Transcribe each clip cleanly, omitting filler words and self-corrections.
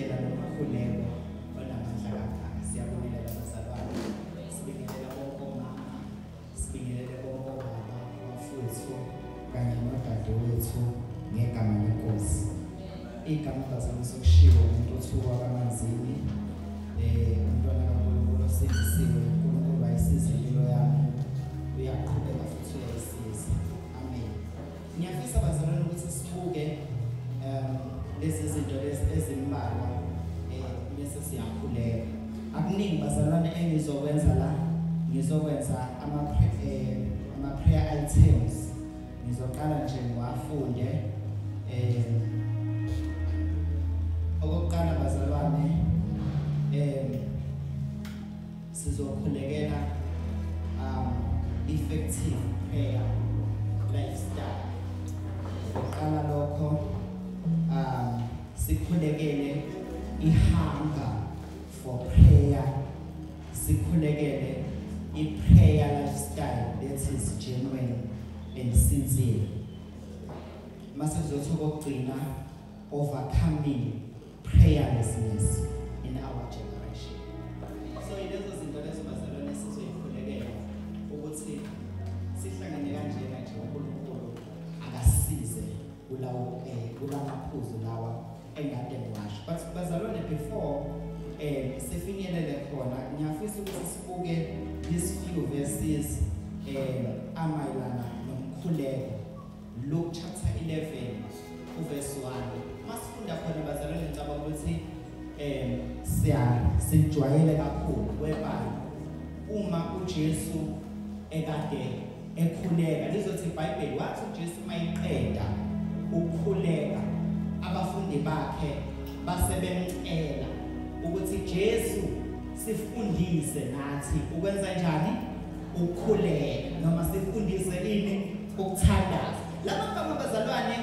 indlela lokukhuleko onamandla kangaka. Siyabongelela abazalwane, sibingelela bonke omama, sibingelele bonke obaba, abafowethu kanye nodadewethu ngegama lenkosi. Igama bazalwane sokushiwo Ntuthuko Manzini, umntwana kaNkulunkulu osindisiwe, uNkulunkulu ayisize impilo yami, uyaqhubeka futhi uyayisiza. Amen. Ngiyafisa bazalwane ukuthi sibuke lezi zinto ezimbalwa bese siyakhuleka. Akuningi bazalwane engizokwenza la, ngizokwenza ama prayer items. Ngizoqala nje ngiwafunde. Okokuqala bazalwane, sizokhulekela effective prayer lifestyle. Okokuqala lokho sikhulekele hunger for prayer, sikhulekele prayer lifestyle that is genuine and sincere. Mase kuzothi okugcina overcoming prayerlessness in our generation. So ilezo zinto lezo bazalwane sizoyikhulekela ukuthi sihlangane kanjena nje uNkulunkulu akasize kulamaphuzu lawa engade ngiwasho. But bazalwane before sifinyelele khona, ngiyafisa ukuthi sibuke these few verses amayelana nomkhuleko. Luke chapter 11 verse 1. Masifunda khona bazalwane ngicabanga ukuthi sijwayele kakhulu whereby uma uJesu ekade ekhuleka, lizothi iBhayibheli wathi uJesu mayiqeda ukukhuleka abafundi bakhe basebemcela ukuthi Jesu sifundise nathi ukwenza njani ukukhuleka, noma sifundise ini ukuthandaza. Laba magama bazalwane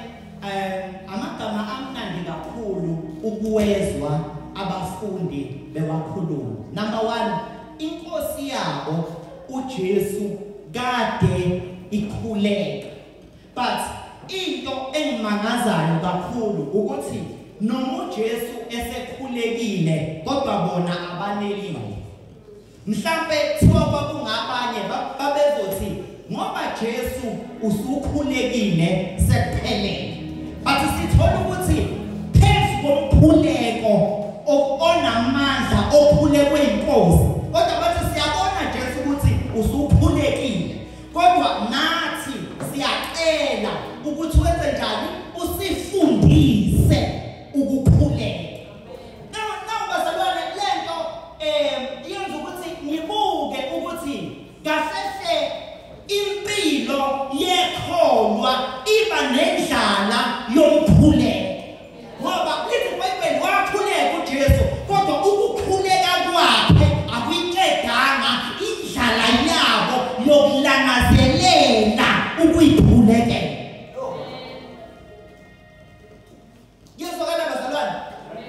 amagama amnandi kakhulu ukuwezwa abafundi bewakhuluma. Number 1, inkosi yabo uJesu kade ikhuleka. But into engimangazayo kakhulu ukuthi noma uJesu esekhulekile kodwa bona abanelile. Mhlambe thiwa kwakungabanye babezothi ngoba Jesu usukhulekile sekuphelele. But sithola ukuthi phezu komkhuleko onamandla okhulekwe inkosi, kodwa bathi siyabona Jesu ukuthi usukhulekile, kodwa nathi siyacela ukuthi wenze njani, usifundise ukukhuleka. Now bazalwane lento yenza ukuthi ngibuke ukuthi kahle impilo yekholwa iba nendlala yomkhuleko. Ngoba lithi iBhayibheli wakhuleka uJesu, kodwa ukukhuleka kwakhe akuyiqedanga indlala yabo yokulangazelela ukuyikhulekela. Yezwakala bazalwane,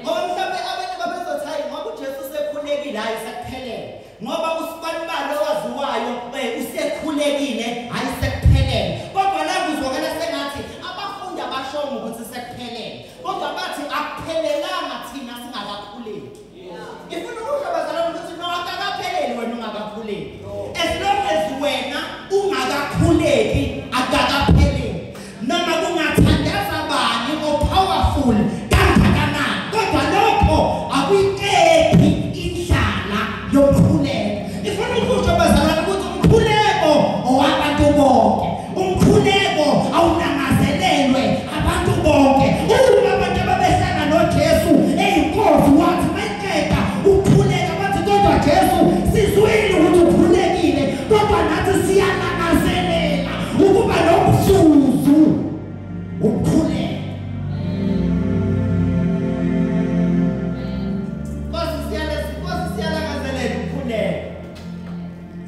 ngoba mhlawumbe abantu babezothi hayi ngoba uJesu usekhulekile hayi sekuphelele, ngoba usibani balo waziwayo usekhulekile hayi sekuphelele. Kodwa la kuzwakala sengathi abafundi abashongo ukuthi sekuphelele, kodwa bathi akuphelelanga thina singakakhuleki. Ngifuna ukusho bazalwane ukuthi no akakapheleli wena ungakakhuleki. As long as wena ungakakhuleki akakapheleli. Noma kungathandaza bani powerful kangakanani, kodwa lokho akuyiqedi indlala yomkhuleko. Ngifuna ukusho bazalwane ukuthi umkhuleko owabantu bonke, umkhuleko awunangazelelwe abantu bonke. Uma abantu ababehlala noJesu eyinkosi wathi mayekeka ukukhuleka, bathi kodwa Jesu sizwile ukuthi ukhulekile, kodwa nathi siyanangazelela ukuba nomzuzu ukukhuleka.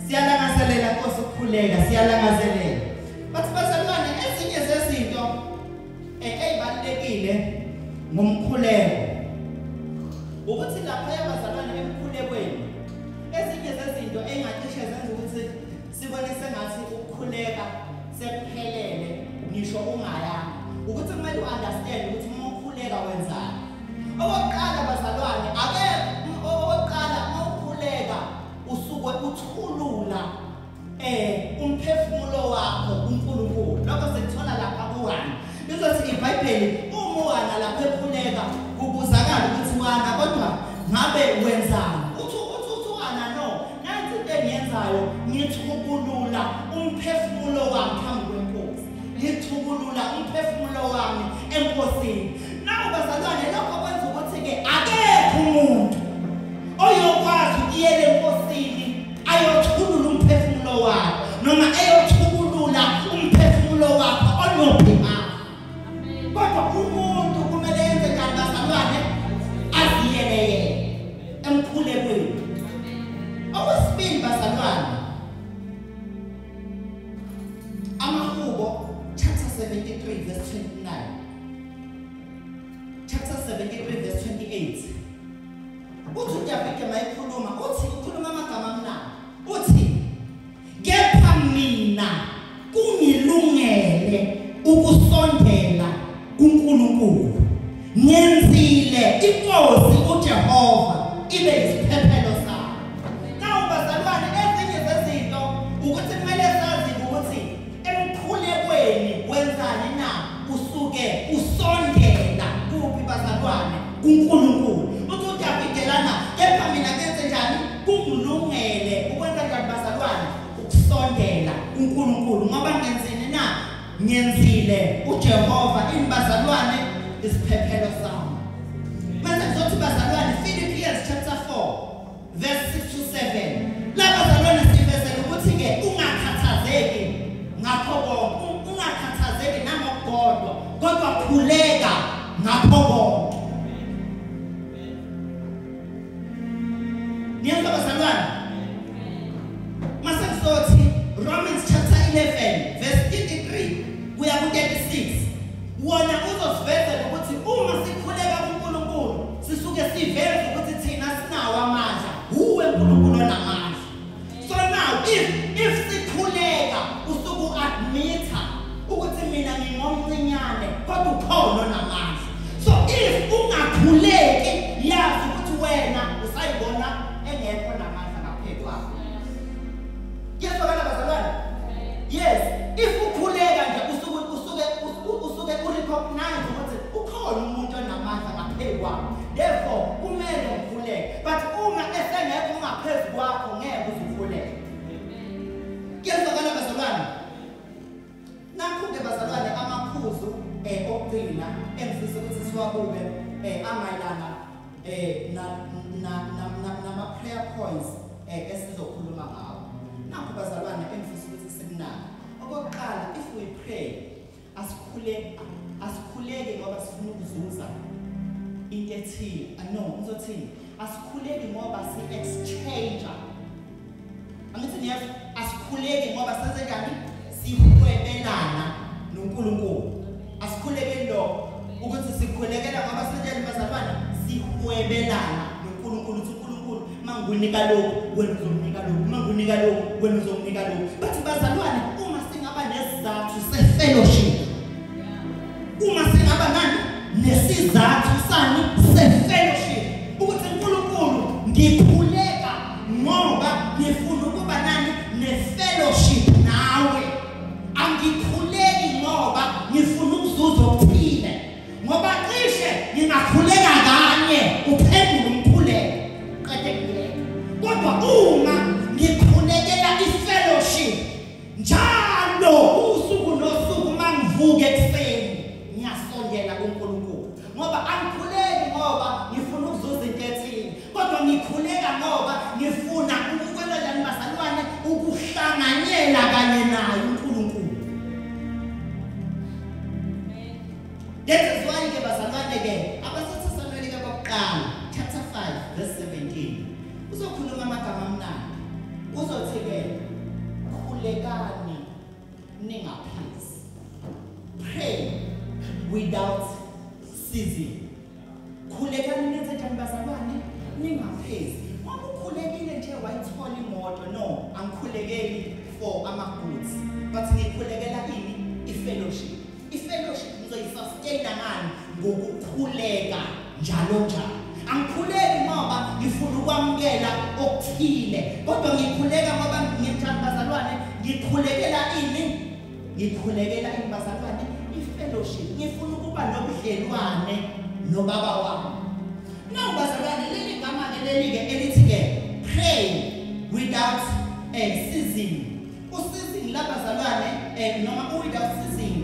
Siyalangazelela Nkosi ukukhuleka, siyalangazelela. Bathi bazalwane ezinye zezinto ezibalulekile ngomkhuleko ukuthi lapha yabazalwane emkhulekweni, ezinye zezinto engacishe zenza ukuthi sibone sengathi ukukhuleka sekuphelele ngisho ungayanga, ukuthi kumele uunderstand ukuthi uma ukhuleka wenzani. Okokuqala bazalwane ngabe wenzani uthukana no nathi into engiyenzayo ngithukulula umphefumulo wami phambi kwenkosi ngithukulula umphefumulo wami enkosini nawo bazalwane lokho kwenza ukuthi ke akekho umuntu oyokwazi ukuyela enkosini ayothukulula umphefumulo wakhe noma ayothukulula umphefumulo wakhe onophi kodwa umuntu kumele yenze njani bazalwane aziyele emkhulekweni okwesibili bazalwane Amahubo chapter 73 verse 29 chapter 73 verse 28 uthi uDavide mayikhuluma ukhuluma amagama amnandi uthi kepha mina kungilungele ukusondela kuNkulunkulu ngenzile inkosi uJehova ibe isiphephelo sami nawo bazalwane ezinye zezinto ukuthi kumele sazi ukuthi emkhulekweni wenzani na usuke usondela kuphi bazalwane kuNkulunkulu uthi uDavide lana kepha mina kenze njani kungilungele ukwenza njani bazalwane ukusondela kuNkulunkulu ngoba ngenzini na ngenzile uJehova inibazalwane isiphephelo sami manje kuzothi bazalwane Philippians chapter 4 verse 6 to 7 la bazalwane sivezela ukuthi ke ungakhathazeki ngakho konke ungakhathazeki nangokugodwa kodwa khuleka ngakho konke niyazwa bazalwane mase kuzothi Romans chapter 11 verse 33 kuya ku 36 wona uzosivezela ukuthi uma sikhuleka kuNkulunkulu sisuke siveze ukuthi thina sinawo amandla uwe uNkulunkulu onamandla so now if sikhuleka usuku admita ukuthi mina ngingomncinyane kodwa ukhona onamandla so if ungakhuleki yazi ukuthi wena usayibona engekho namandla ngaphezu kwakho yezwakala bazalwane yes if ukhuleka nje usuke urecognize ukuthi ukhona umuntu onamandla ngaphezu kwakho therefore kumele ukhuleke but uma esengekho ngaphezulu kwakho ngeke uzukhuleke yezwakala bazalwane nakho-ke bazalwane amaphuzu okugcina engifisa ukuthi siwabube amayelana nama-prayer points esizokhuluma ngawo nakho bazalwane engifisa ukuthi sikunake okokuqala if we pray asikhuleki ngoba sifuna ukuzuza into ethile no ngizothini asikhuleki ngoba si-exchange angithi niyazi asikhuleki ngoba senze njani sihwebelana noNkulunkulu asikhuleki lokho ukuthi sikhulekela ngoba senjani bazalwane sihwebelana noNkulunkulu uthi uNkulunkulu mangunika lokho wena uzomnika lokho mangunika lokho wena uzomnika lokho but bazalwane uma singaba nesizathu se-fellowship uma singaba nani nesizathu sani se-fellowship ukuthi uNkulunkulu ngikhuleka ngoba ngifuna ukuba nani ne-fellowship nawe angikhuleki ngoba ngifuna ukuzuza okuthile ngoba cishe ngingakhuleka kanye uphendule umkhuleko qede ngiyeke kodwa uma ngikhulekela i-fellowship njalo usuku nosuku mangivuke ekuseni ngiyasondela kuNkulunkulu ngoba angikhuleki ngoba ngifuna ukuzuza into ethile kodwa ngikhuleka ngoba ngifuna ukwenza njani bazalwane ukuhlanganyela kanye naye uNkulunkulu that is why ke bazalwane ke abasathasanweni ke bokuqala chapter 5 verse 17 uzokhuluma amagama amnandi uzothi ke khulekani ningaphezi pray without ceasing khulekani nenze njani bazalwane ningaphezi ngoba ukhulekile nje wayithola imoto no angikhulekeli for ama-goods but ngikhulekela ini i-fellowship ngizoyisustain ngani ngokukhuleka njalo njalo angikhuleki ngoba ngifuna ukwamukela okuthile kodwa ngikhuleka ngoba ngithanda bazalwane ngikhulekela ini bazalwane i-fellowship ngifuna ukuba nobudlelwane nobaba wami nawu bazalwane leli gama ke season usizini labazalwane noma without season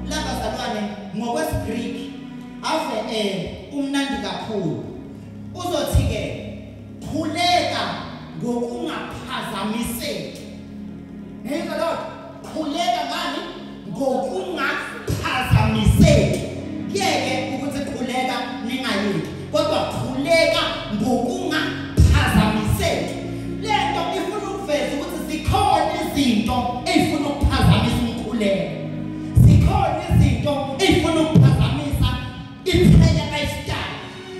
labazalwane ngokwesiGreek ave umnandi kakhulu uzothi ke khuleka ngokungaphazamiseki ngeke lo khuleka ngani ngokungaphazamiseki kuyeke ukuthi khuleka ningayeki kodwa khuleka ngokungaphazamiseki lento ifuna ukuveza ukuthi zikhona izinto ezifuna ukuphazamisa umkhuleko zikhona izinto ezifuna ukuphazamisa iphenya lifestyle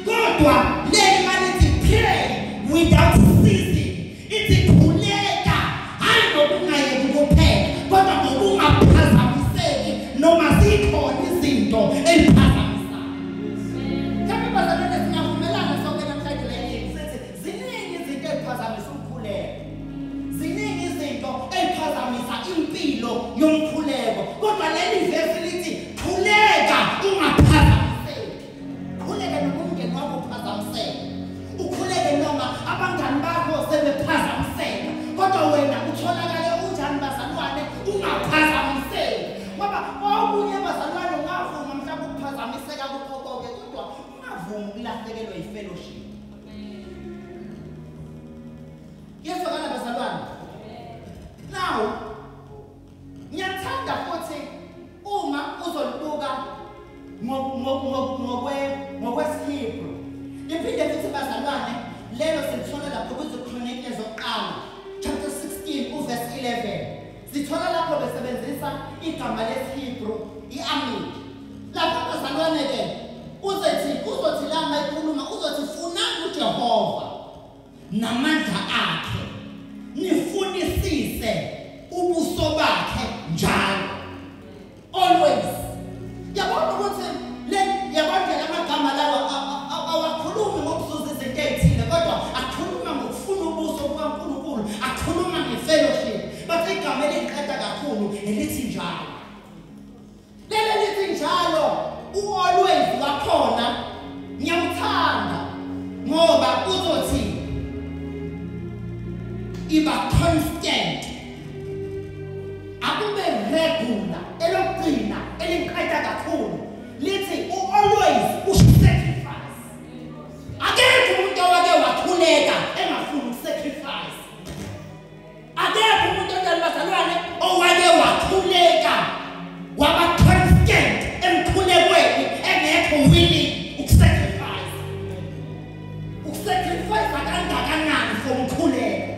kodwa leli malithi pray without ceasing ithi khuleka hayi ngokungayeki kuphela kodwa ngokungaphazamiseki noma zikhona izinto eziphazamisayo kami bazalwane singavumelana sonke namhlanje leyo sithi ziningi izinto eziphazamisa umkhuleko ziningi izinto eziphazamisa impilo yomkhuleko kodwa leli verse lithi khuleka ungaphazamiseki khuleka noma umngeni wakho uphazamiseke ukhuleke noma abangani bakho sebephazamiseka kodwa wena utholakale unjani bazalwane ungaphazamiseki ngoba okunye bazalwane ungavuma mhlawumbe ukuphazamiseka kukho konke kodwa ungavumi ukulahlekelwa yifellowship yezwakala bazalwane now ngiyathanda futhi uma uzolibuka ngokwesiHebrew iphinde futhi bazalwane lelo silithola lapho kwiziChronicle ezokuqala chapter 16 uverse 11 sithola lapho besebenzisa igama lesiHebrew iamid lapho bazalwane ke uzothi la mayikhuluma uzothi funani uJehova namandla akhe nifunisise ubuso bakhe njalo always yabona ukuthi yabona amagama lawa awakhulumi ngokuzuza izinto ezithile kodwa akhuluma ngokufuna ubuso bukaNkulunkulu akhuluma ngefellowship bathi igama eliqeda kakhulu elithi njalo lelo lithi njalo always wakhona ngiyawuthanda ngoba uzothi iba constant akube regular elokugcina eliqeda kakhulu lithi always usacrifice akekho umuntu owake wakhuleka engafuni ukusacrifice akekho umuntu onjani owake wakhuleka waba constant emkhulekweni engekho willing ukusacrifice kangakanani for umkhuleko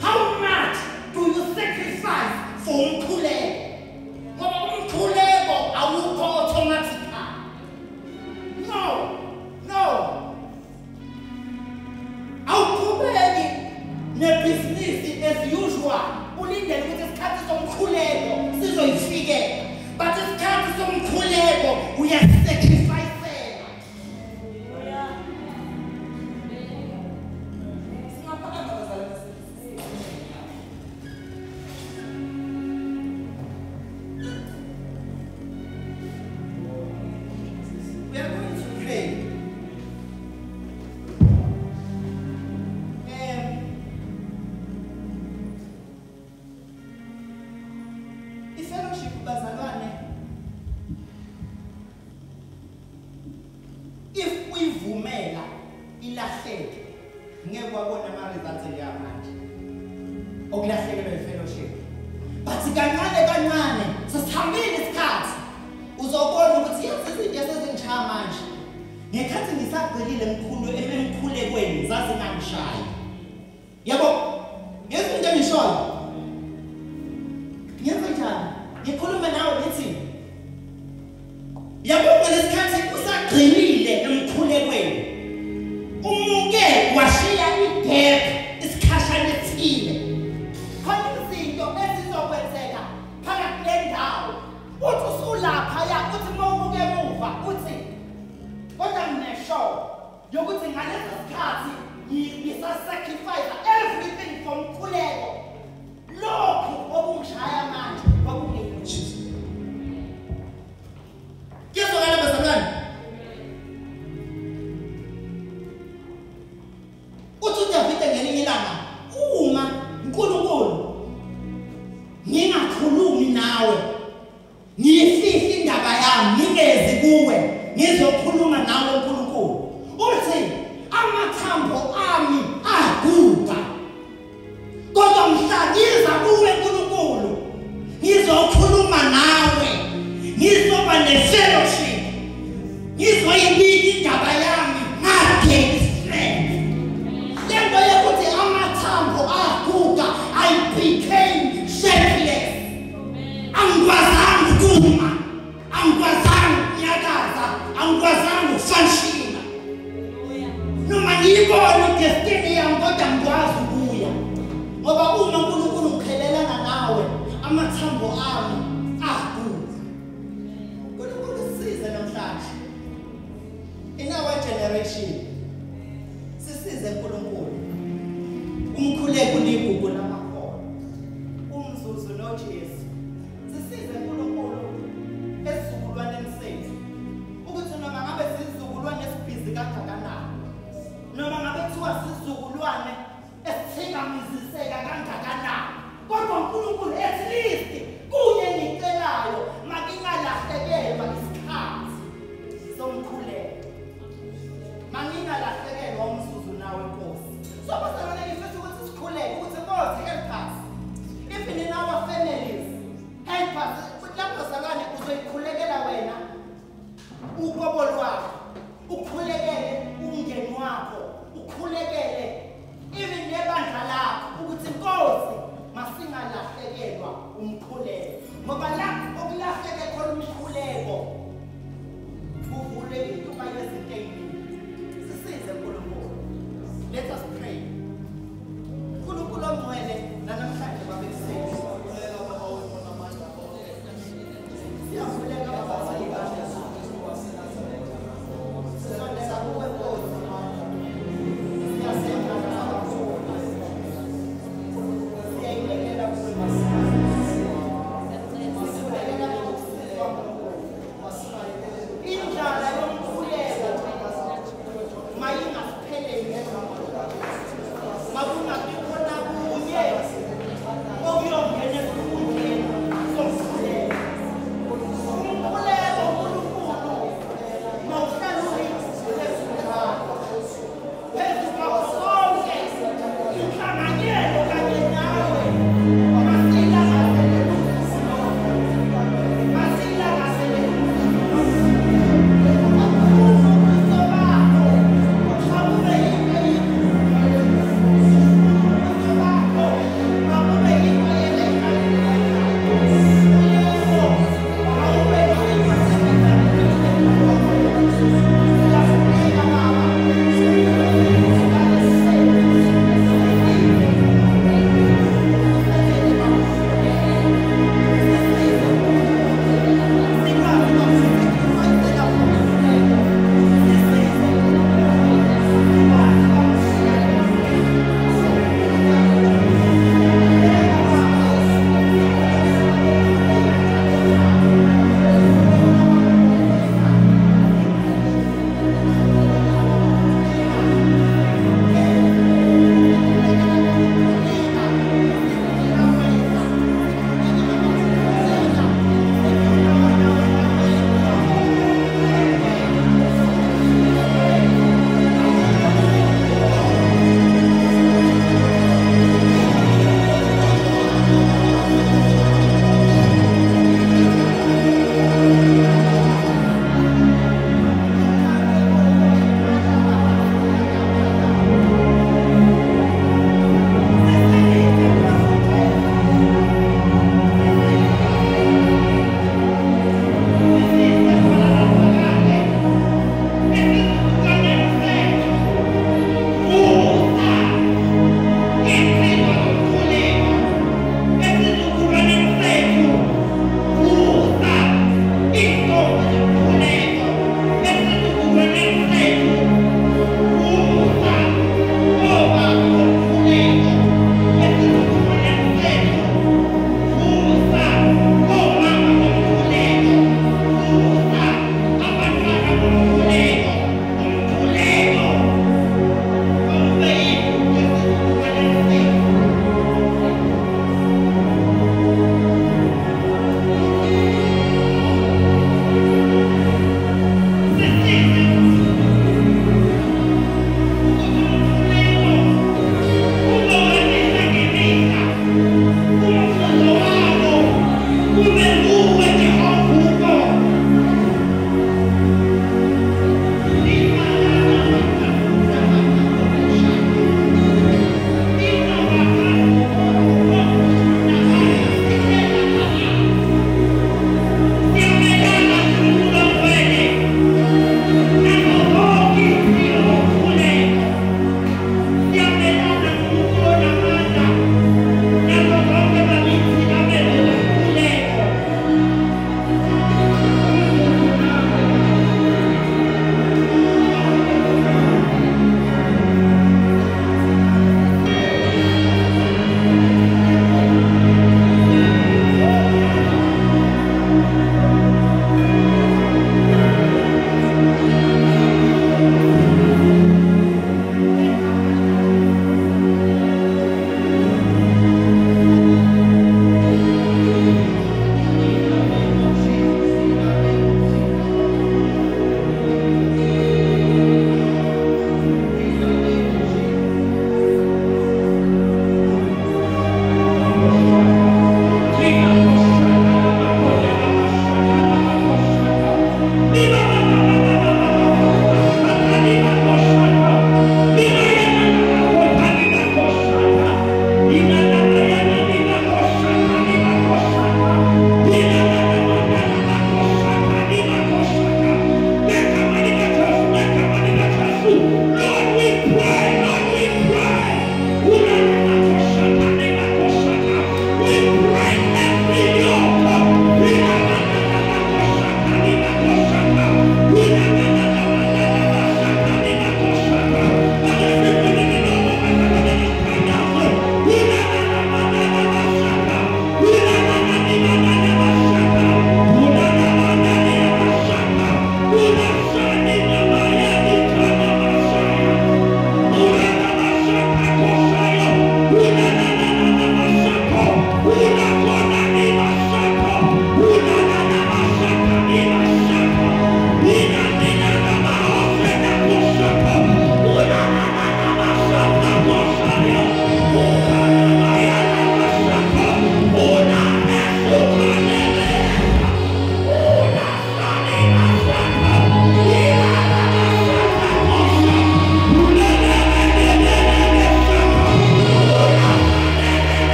how much do you sacrifice for umkhuleko ngoba umkhuleko awukho automatic no awuqhubeki nebhizinisi as usual ulindele ukuthi isikhathi somkhuleko sizoyifikela but isikhathi somkhuleko uyasacrifice Uthi uDavide ngelinye ilanga uma uNkulunkulu nawe ngifihla indaba yami ngingezi kuwe ngizokhuluma nawe uNkulunkulu uthi amathambo ami aguga kodwa mhla ngiza kuwe uNkulunkulu ngizokhuluma nawe ngizoba ne-fellowship ngizoyibika indaba yami ngageni strength lento yokuthi amathambo aguga I became shapeless angkwazanga ukuma angkwazanga ukunyakaza angkwazanga ukufanshina noma ngiyibona idestiny yami kodwa ngikwazi ukuya ngoba uma uNkulunkulu ukhelelana nawe amathambo ami aguga uNkulunkulu sisize namhlanje in our generation sisize uNkulunkulu umkhuleko ligugu lamakhono umzuzu noJesu sisize uNkulunkulu esizukulwaneni sethu ukuthi noma ngabe sizukulwane esibhizi kangakanani noma ngabe kuthiwa sizukulwane esithikamiziseka kangakanani kodwa uNkulunkulu at least kunye ngicelayo makingalahlekelwa isikhathi somkhuleko mangingalahlekelwa umzuzu nawe Nkosi so bazalwane ngifisa ukuthi sikhuleke ukuthi Nkosi help us even in our families help us lapho bazalwane uzoyikhulekela wena ugobo lwakho ukhulekele umndeni wakho ukhulekele even nebandla lakho ukuthi Nkosi masingalahlekelwa umkhuleko ngoba lapho okulahleke khona umkhuleko kuvuleke ithuba lezinto eziningi sisize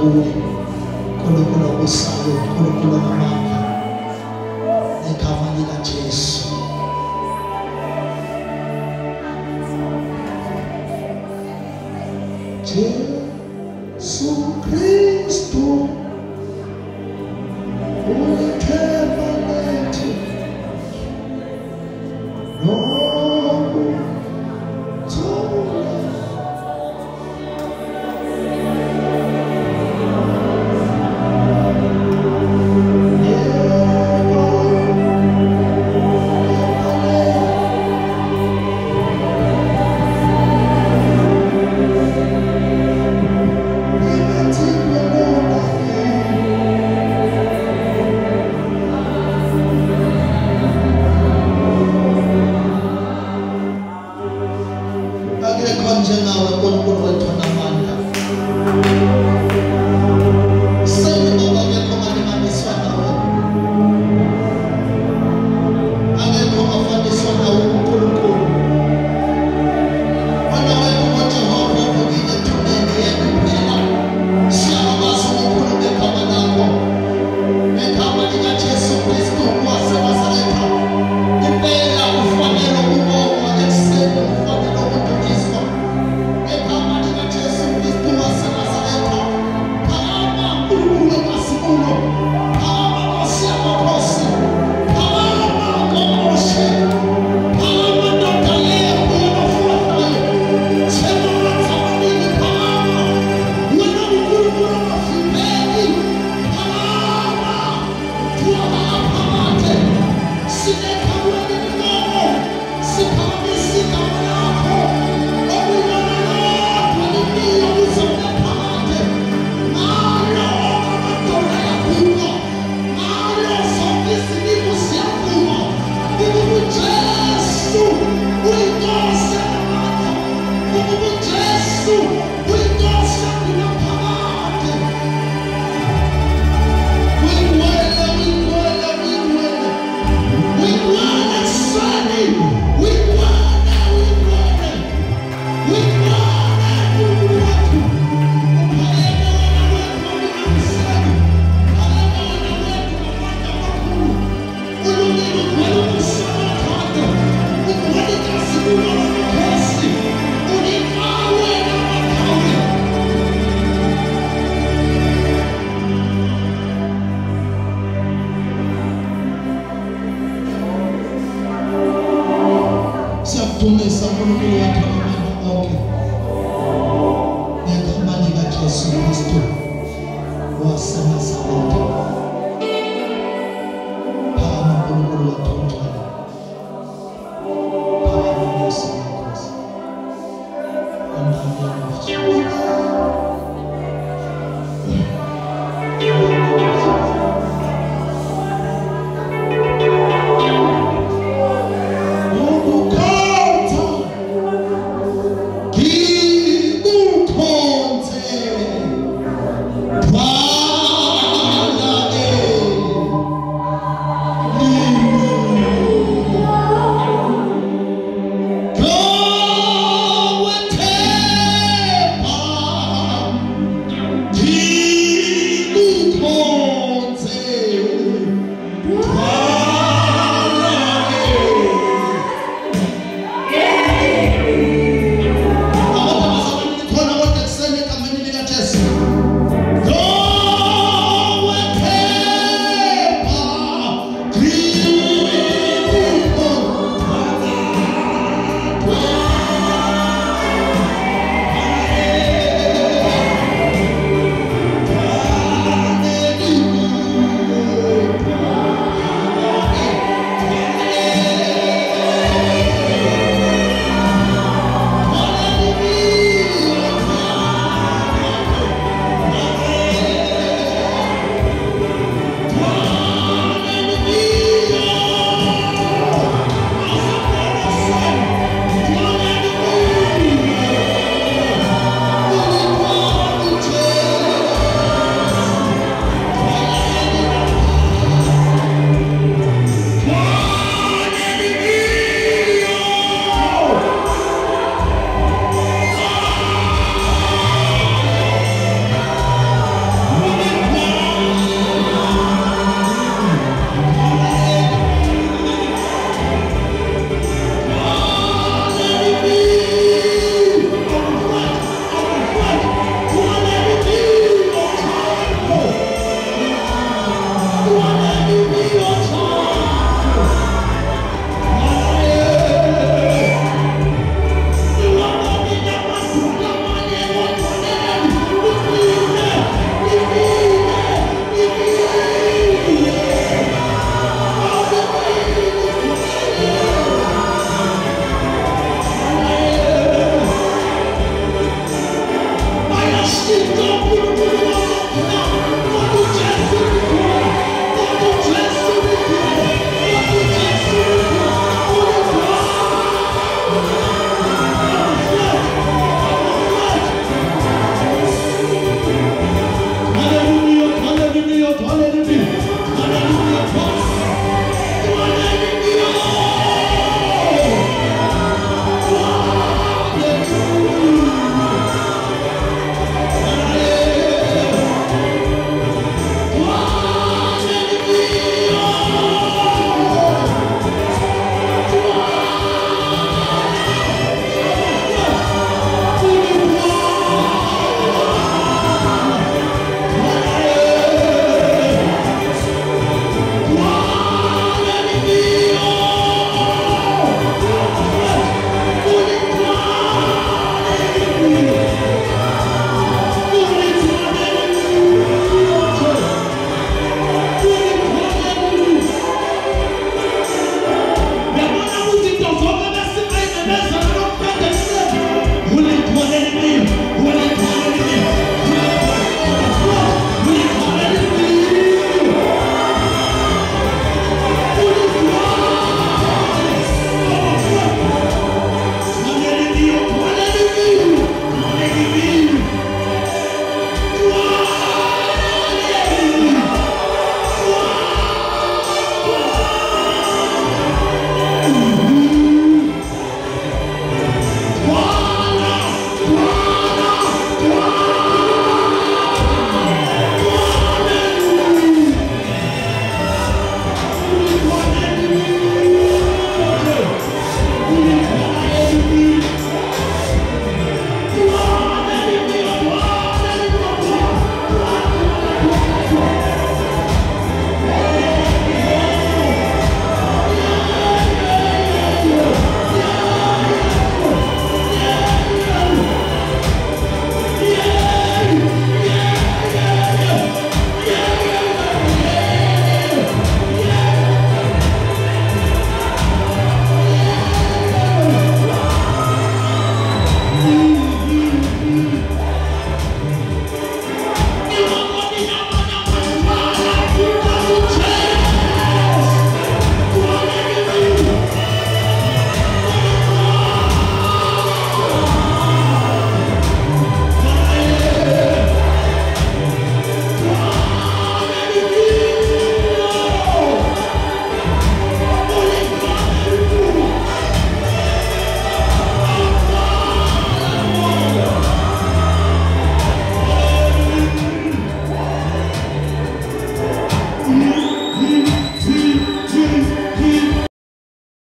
kuwe khona usayo khona amandla egama lika Jesu. Jesu Kristu ulithemba lethu